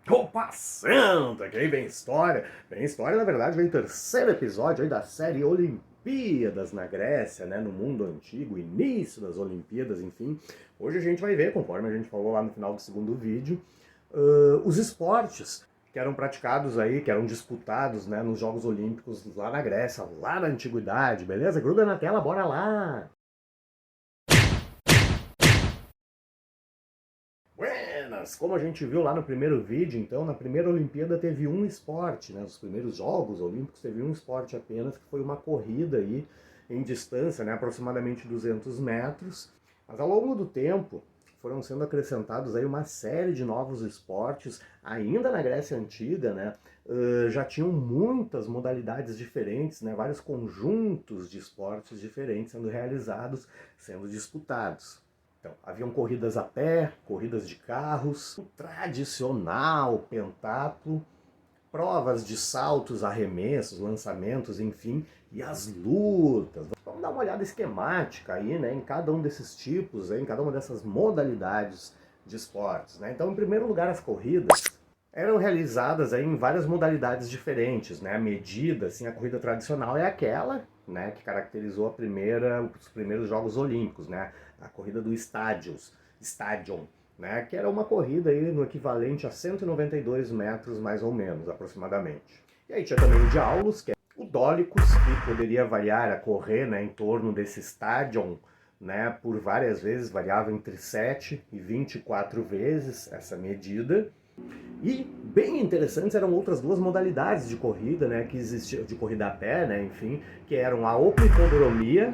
Opa, senta, que aí vem história. Vem história, na verdade, vem o terceiro episódio aí da série Olimpíadas na Grécia, né, no mundo antigo, início das Olimpíadas, enfim. Hoje a gente vai ver, conforme a gente falou lá no final do segundo vídeo, os esportes que eram praticados aí, que eram disputados, né, nos Jogos Olímpicos lá na Grécia, lá na Antiguidade, beleza? Gruda na tela, bora lá! Buenas! Como a gente viu lá no primeiro vídeo, então, na primeira Olimpíada teve um esporte, né? Os primeiros Jogos Olímpicos teve um esporte apenas, que foi uma corrida aí em distância, né? Aproximadamente 200 metros. Mas ao longo do tempo foram sendo acrescentados aí uma série de novos esportes, ainda na Grécia Antiga, né? Já tinham muitas modalidades diferentes, né? Vários conjuntos de esportes diferentes sendo realizados, sendo disputados. Então, haviam corridas a pé, corridas de carros, o tradicional pentatlo, provas de saltos, arremessos, lançamentos, enfim, e as lutas. Vamos dar uma olhada esquemática aí, né, em cada um desses tipos, em cada uma dessas modalidades de esportes, né? Então, em primeiro lugar, as corridas eram realizadas aí em várias modalidades diferentes, né? A medida, assim, a corrida tradicional é aquela, né, que caracterizou os primeiros Jogos Olímpicos, né? A corrida do Stadion, né, que era uma corrida aí no equivalente a 192 metros, mais ou menos, aproximadamente. E aí tinha também o Diaulos, que é o Dólicos, que poderia variar a correr, né, em torno desse Stadion, né, por várias vezes, variava entre 7 e 24 vezes essa medida. E bem interessantes eram outras duas modalidades de corrida, né, que existiam, de corrida a pé, né, enfim, que eram a oplitodromia,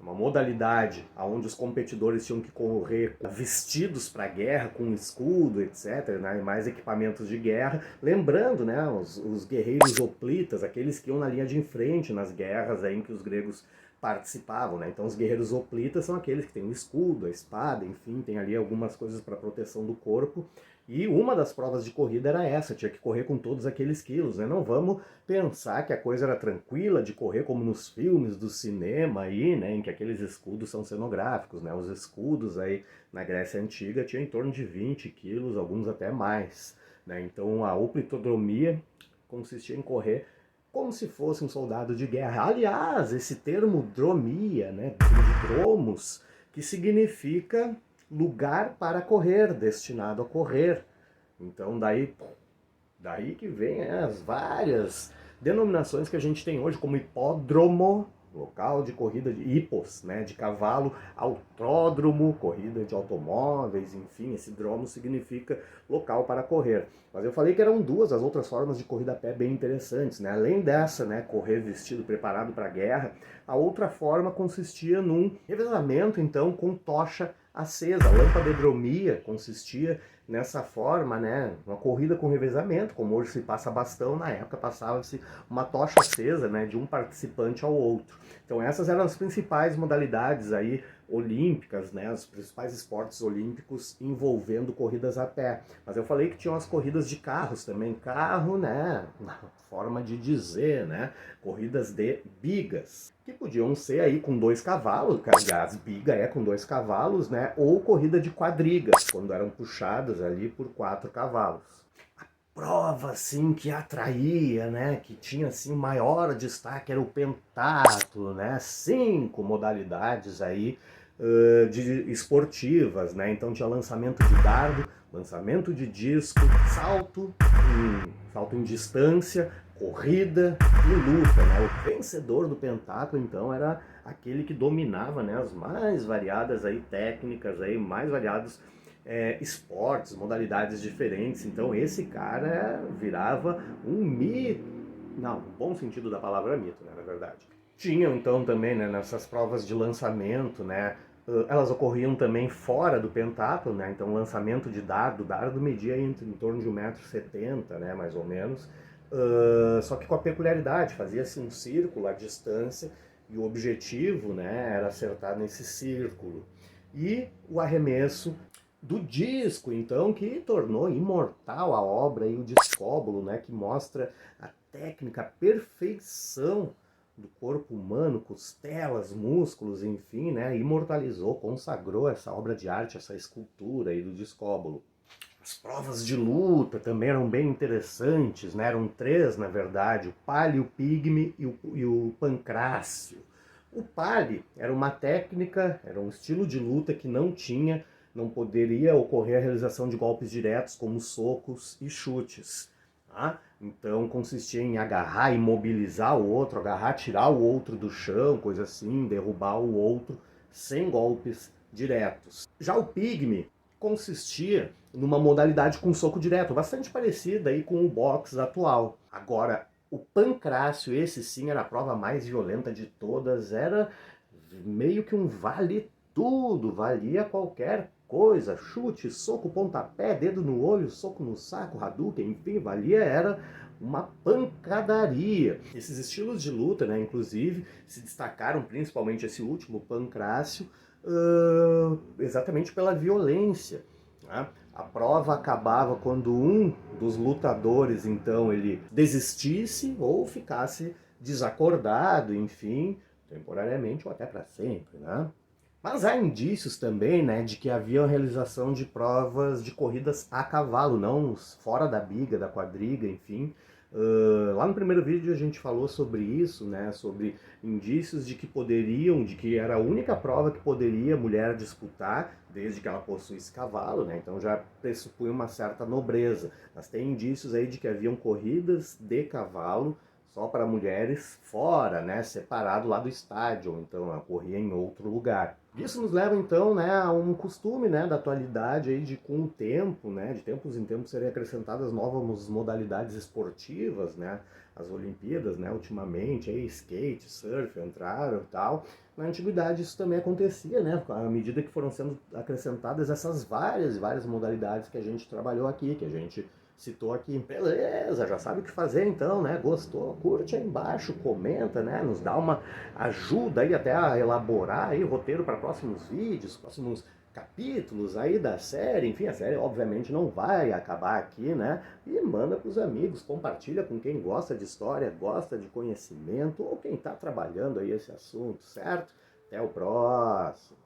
uma modalidade onde os competidores tinham que correr vestidos para a guerra, com escudo, etc., né, e mais equipamentos de guerra. Lembrando, né, os guerreiros hoplitas, aqueles que iam na linha de frente nas guerras aí em que os gregos participavam, né? Então os guerreiros hoplitas são aqueles que têm o escudo, a espada, enfim, tem ali algumas coisas para proteção do corpo. E uma das provas de corrida era essa, tinha que correr com todos aqueles quilos, né? Não vamos pensar que a coisa era tranquila de correr como nos filmes do cinema aí, né, em que aqueles escudos são cenográficos, né? Os escudos aí na Grécia Antiga tinham em torno de 20 quilos, alguns até mais, né? Então a oplitodromia consistia em correr como se fosse um soldado de guerra. Aliás, esse termo dromia, né, de dromos, que significa lugar para correr, destinado a correr. Então daí que vem as várias denominações que a gente tem hoje, como hipódromo, local de corrida de hipos, né, de cavalo, autódromo, corrida de automóveis, enfim, esse dromo significa local para correr. Mas eu falei que eram duas as outras formas de corrida a pé bem interessantes, né? Além dessa, né, correr vestido, preparado para a guerra, a outra forma consistia num revezamento, então, com tocha acesa. A lampadedromia consistia nessa forma, né, uma corrida com revezamento, como hoje se passa bastão, na época passava-se uma tocha acesa, né, de um participante ao outro. Então essas eram as principais modalidades aí olímpicas, né, os principais esportes olímpicos envolvendo corridas a pé. Mas eu falei que tinham as corridas de carros também, carro, né, forma de dizer, né, corridas de bigas, que podiam ser aí com 2 cavalos, aliás, biga é com 2 cavalos, né, ou corrida de quadrigas, quando eram puxadas ali por 4 cavalos. Prova assim que atraía, né, que tinha assim maior destaque era o pentatlo, né, 5 modalidades aí de esportivas, né, então tinha lançamento de dardo, lançamento de disco, salto em distância, corrida e luta, né, o vencedor do pentatlo então era aquele que dominava, né, as mais variadas aí técnicas aí, mais variados esportes, modalidades diferentes. Então esse cara virava um mito, não, no bom sentido da palavra mito, né, na verdade. Tinham então também, né, nessas provas de lançamento, né, elas ocorriam também fora do pentatlo, né, então lançamento de dardo, dardo media em torno de 1,70 m, né, mais ou menos, só que com a peculiaridade, fazia-se um círculo à distância e o objetivo, né, era acertar nesse círculo. E o arremesso do disco, então, que tornou imortal a obra e o discóbolo, né, que mostra a técnica, a perfeição do corpo humano, costelas, músculos, enfim, né, imortalizou, consagrou essa obra de arte, essa escultura aí do discóbolo. As provas de luta também eram bem interessantes, né? Eram três, na verdade, o pali, o pigme e o pancrácio. O pali era uma técnica, era um estilo de luta que não poderia ocorrer a realização de golpes diretos como socos e chutes. Tá? Então consistia em agarrar, imobilizar o outro, agarrar, tirar o outro do chão, coisa assim, derrubar o outro sem golpes diretos. Já o pigme consistia numa modalidade com soco direto, bastante parecida aí com o boxe atual. Agora, o pancrácio, esse sim era a prova mais violenta de todas, era meio que um vale tudo, valia qualquer coisa, chute, soco, pontapé, dedo no olho, soco no saco, Hadouken, enfim, valia, era uma pancadaria. Esses estilos de luta, né, inclusive, se destacaram, principalmente esse último, pancrácio, exatamente pela violência. Né? A prova acabava quando um dos lutadores, então, ele desistisse ou ficasse desacordado, enfim, temporariamente ou até para sempre, né? Mas há indícios também, né, de que havia a realização de provas de corridas a cavalo, não fora da biga, da quadriga, enfim. Lá no primeiro vídeo a gente falou sobre isso, né, sobre indícios de que era a única prova que poderia a mulher disputar, desde que ela possuísse cavalo, né, então já pressupunha uma certa nobreza. Mas tem indícios aí de que haviam corridas de cavalo só para mulheres fora, né, separado lá do estádio, ou então ela corria em outro lugar. Isso nos leva então, né, a um costume, né, da atualidade aí de com o tempo, né, de tempos em tempos serem acrescentadas novas modalidades esportivas, né, as Olimpíadas, né, ultimamente aí skate, surf entraram e tal. Na antiguidade isso também acontecia, né, à medida que foram sendo acrescentadas essas várias modalidades que a gente trabalhou aqui, que a gente citou aqui. Beleza, já sabe o que fazer então, né? Gostou? Curte aí embaixo, comenta, né? Nos dá uma ajuda aí até a elaborar aí o roteiro para próximos vídeos, próximos capítulos aí da série. Enfim, a série obviamente não vai acabar aqui, né? E manda para os amigos, compartilha com quem gosta de história, gosta de conhecimento ou quem está trabalhando aí esse assunto, certo? Até o próximo.